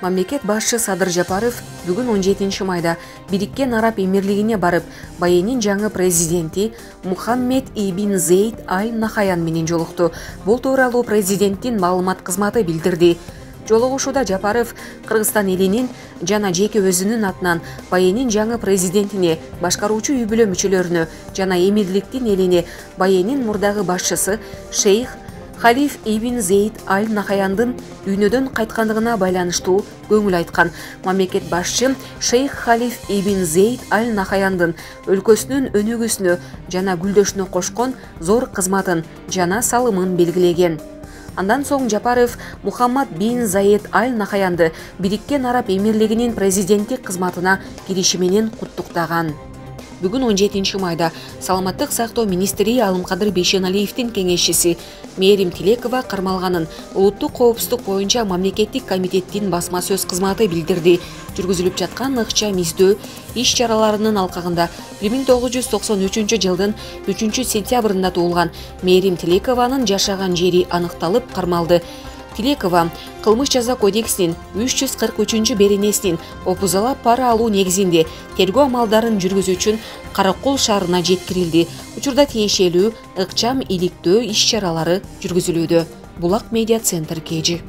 Мамлекет башчы Садыр Жапаров бүгүн 17 майда Бириккен Араб Эмирлигине барып, Баенин жаңы президенти Мухаммед ибн Зейд аль-Нахаян менен жолукту. Бул тууралуу президенттин маалымат кызматы билдирди. Жолугушууда Жапаров Кыргызстан элинин жана жеке өзүнүн атынан Баенин жаңы президентине, башкаруучу үй бүлө мүчөлөрүнө жана эмирликтин элине Баенин мурдагы башчысы Шейх Халиф ибн Зейд аль-Нахаяндын дүйнөдөн кайткандыгына байланыштуу көңүл айткан. Мамлекет башчы Шейх Халиф ибн Зейд аль-Нахаяндын өлкөсүнүн өнүгүүсүнө жана гүлдөшүнө кошкон зор кызматын жана салымын белгилеген. Андан соң Жапаров Мухаммад бин Заид аль-Нахаянды Бириккен Араб Эмирлигинин президенттик кызматына кириши менен куттуктаган. Бүгүн 17 майда Саламаттык сактоо министри Алымкадыр Бейшеналиевдин кеңешчиси Мээрим Тилекова кармалганын улуттук коопсуздук боюнча мамлекеттик комитеттин басма сөз кызматы билдирди. Жүргүзүлүп жаткан ыкчам издөө иш чараларынын алкагында 1993 жылдын 3-сентябрында туулган Мээрим Тилекованын жашаган жери аныкталып кармалды. Тилекова кылмыш жаза кодексинин 343 беренесинин опузалап пара алуу негизинде тергөө амалдарын жүргүзүү үчүн Каракол шаарына жеткирилди. Учурда тиешелүү ыкчам иликтөө иш чаралары жүргүзүлүүдө. Булак медиа центр KG.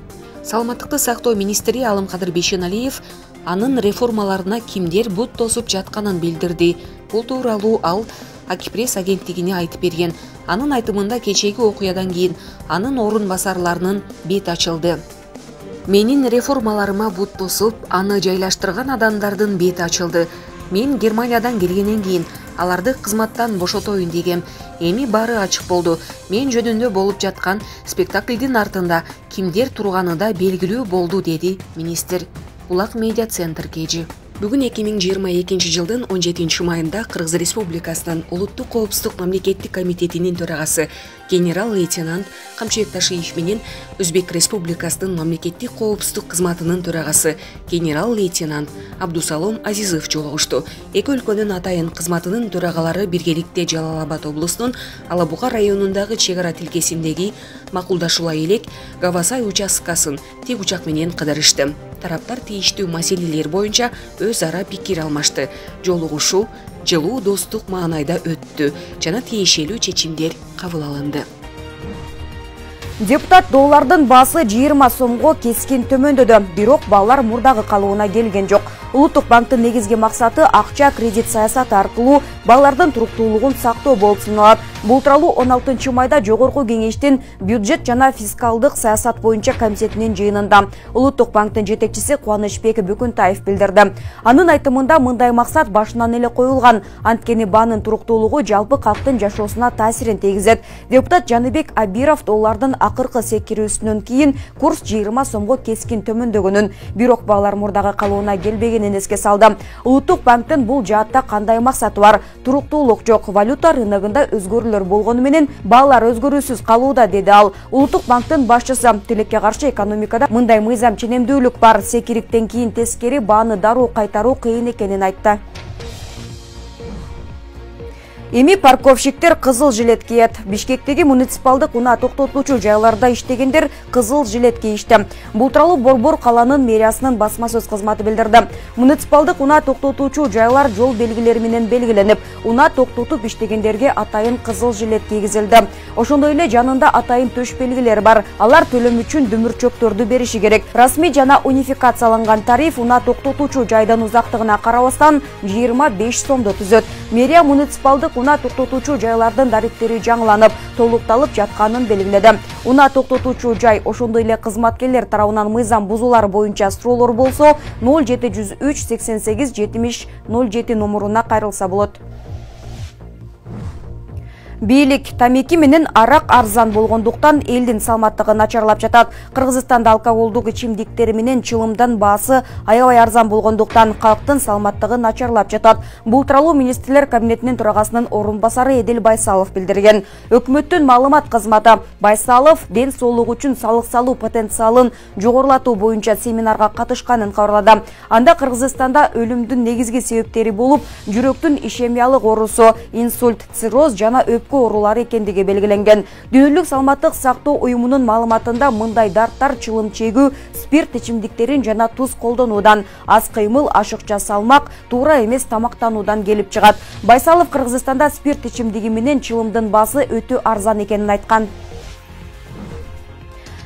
Саламаттыкты сактоо министри Алымкадыр Бейшеналиев анын реформаларына кимдер бут тосуп жатканын билдирди. Бул тууралуу ал Акипресс агенттигине айтып берген. Анын айтымында кечеги окуядан кийин анын орун басарларынын бет ачылды. Менин реформаларыма бут тосуп, аны жайлаштырган адамдардын бети ачылды. Мен Германиядан келгенден кийин аларды кызматтан бошотоюн дегем. Эми баары ачык болду. Мен жөнүндө болуп жаткан спектаклдин артында кимдер турганы да белгилүү болду, деди министр. Булак медиа центр KG. Бүгүн 2022 жылдын 17 майында Кыргыз Республикасынын улуттук коопсуздук мамлекеттик комитетинин төрагасы генерал-лейтенант Камчыбек Ташиев менен Өзбек Республикасынын мамлекеттик коопсуздук кызматынын төрагасы генерал-лейтенант Абдусалом Азизов жолугушту. Эки өлкөнүн атайын кызматынын төрагалары биргеликте Жалал Абад облусунун Ала Буга районундагы чек ара тилкесиндеги макулдашуула элек Гавасай участкасын тик учак менен кыдырышты. Тараптар тийиштүү маселелер боюнча өз ара пикир алмашты. Жолугушуу жылуу достук маанайда өттү жана тиешелүү чечимдер кабыл алынды. Депутат доллардын баасы 20 сомго кескин төмөндөдү, бирок балдар мурдагы калууна келген жок. Улуттук банктын негизги максаты акча кредит саясаты аркылуу балдардын туруктуулугун сактоо болуп саналат. Бул тууралуу 16 майда Жогорку кеңештин бюджет жана фискалдык саясат боюнча комитетинин жыйынында Улуттук банктын жетекчиси Кубанычбек Бүкүнтаев билдирди. Анын айтымында мындай максат башынан эле коюлган, анткени баанын туруктуулугу жалпы калктын жашоосуна таасирин тийгизет. Депутат Жаныбек Абиров доллардын акыркы секирүүсүнөн кийин курс 20 сомго кескин төмөндөгөнүн, бирок балдар мурдагы калууна келбегенин эске салды. Улуттук банктын бул жаатта кандай максаты бар? Туруктуулук жок, валюта рыногунда өзгөрүүлөр болгону менен баалар өзгөрүүсүз калууда, деди ал. Улуттук банктын башчысы тилекке каршы экономикада мындай мыйзам ченемдүүлүк бар, секириктен кийин тескери бааны дароо кайтаруу кыйын экенин айтты. Эми парковщиктер кызыл жилет кийет. Бишкектеги муниципалдык унаа токтотуучу жайларда иштегендер кызыл жилет кийишти. Бул тууралуу Борбор каланын мэриясынын басма сөз кызматы билдирди. Муниципалдык унаа токтотуучу жайлар жол белгилери менен белгиленип, унаа токтотуп иштегендерге атайын кызыл жилет кийгизилди. Ошондой эле жанында атайын төш белгилери бар. Алар төлөм үчүн дүмүрчөктөрдү бериши керек. Расмий жана унификацияланган тариф унаа токтотуучу жайдан узактыгына карабастан 25 сомдо түзөт. Мэрия муниципалдык унаа токтотуучу жайлардын тарифтери жаңыланып, толукталып жатканын белгиледи. Унаа токтотуучу жай ошондой эле кызматкерлер тарабынан мыйзам бузуулар боюнча суроолор болсо 0703 88 70 07 номуруна кайрылса болот. Бийлик тамеки менен арак арзан болгондуктан элдин саламаттыгы начарлап жатат. Кыргызстанда алкоголдук ичимдиктер менен чылымдын баасы аябай арзан болгондуктан калктын саламаттыгы начарлап жатат. Бул тууралуу министрлер кабинетинин төрагасынын орун басары Эдил Байсалов билдирген. Өкмөттүн маалымат кызматы Байсалов ден соолугу үчүн салык салуу потенциалын жогорулатуу боюнча семинарга катышканын кабарлады. Анда Кыргызстанда өлүмдүн негизги себептери болуп, жүрөктүн ишемиялык оорусу, инсульт, цирроз жана өпкө оорулары экендиги белгиленген. Дүйнөлүк саламаттык сактоо уюмунун маалыматында мындай дарттар чылым чегүү, спирт ичимдиктерин жана туз колдонуудан, аз кыймыл, ашыкча салмак, туура эмес тамактануудан келип чыгат. Байсалов Кыргызстанда спирт ичимдиги менен чылымдын баасы өтө арзан экенин айткан.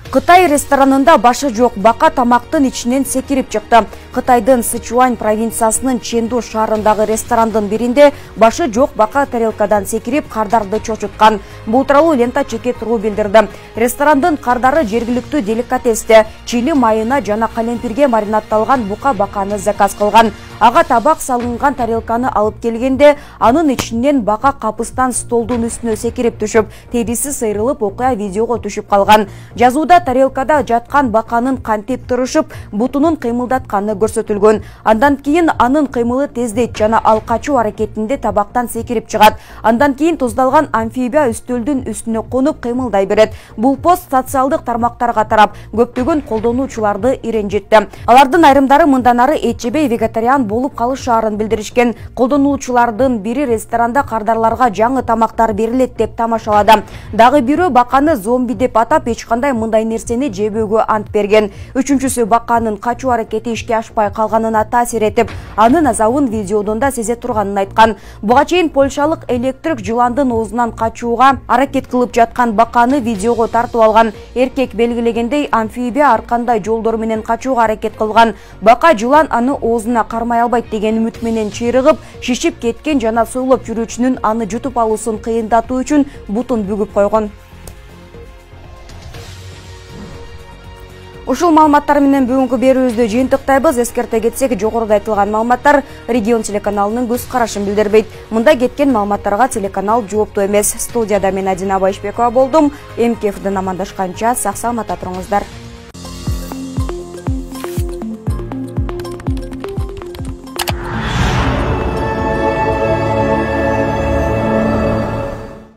Кытай ресторанында башы жок бака тамактын ичинен секирип чыкты. Кытайдын Сычуань провинциясынын Чэнду шаарындагы ресторандын биринде башы жок бака тарелкадан секирип кардарды чочуткан. Бул тууралуу Лента чеке туруу билдирди. Ресторандын кардары жергиликтүү деликатесте, чили майына жана калемпирге маринатталган бука баканы заказ кылган. Ага табак салынган тарелканы алып келгенде, анын ичинен бака капыстан столдун үстүнө секирип түшүп, териси сайрылып, окуя видеого түшүп калган. Жазууда тарелкада жаткан баканын кантип турушуп, бутунун кыймылдатканы көрсөтүлгөн. Андан кийин анын кыймылы тездейт жана ал качуу аракетинде табактан секирип чыгат. Андан кийин туздалган амфибия үстөлдүн үстүнө конуп кыймылдай берет. Бул пост социалдык тармактарга тарап, көптөгөн колдонуучуларды иренжитти. Алардын айрымдары мындан ары эт жебей вегетариан болуп калышаарын билдиришкен. Колдонуучулардын бири ресторанда кардарларга жаңы тамактар берилет деп тамашалады. Дагы бирөө баканы зомби деп атап, эч кандай мындай нерсени жебөөгө ант берген. Үчүнчүсү баканын качуу аракети ишке ашпай калганына таасир этип, анын азабын видеодон да сезе турганын айткан. Буга чейин польшалык электрик жыландын оозунан качууга аракет кылып жаткан баканы видеого тартып алган. Эркек белгилегендей, амфибия ар кандай жолдор менен качууга аракет кылган. Бака жылан аны оозуна кармай албайт деген үмүт менен чыйрыгып, шишип кеткен жана сойлоп жүрүүчүнүн аны жутуп алуусун кыйындатуу үчүн бутун бүгүп койгон. Ушул маалыматтар менен бүгүнкү берүүбүздү жыйынтыктайбыз. Эскерте кетсек, жогоруда айтылган маалыматтар Регион телеканалынын көз карашын билдирбейт. Мында кеткен маалыматтарга телеканал жооптуу эмес. Студияда мен Адина Байшбекова болдум. МКФден амандашканча сак саламатта туруңуздар.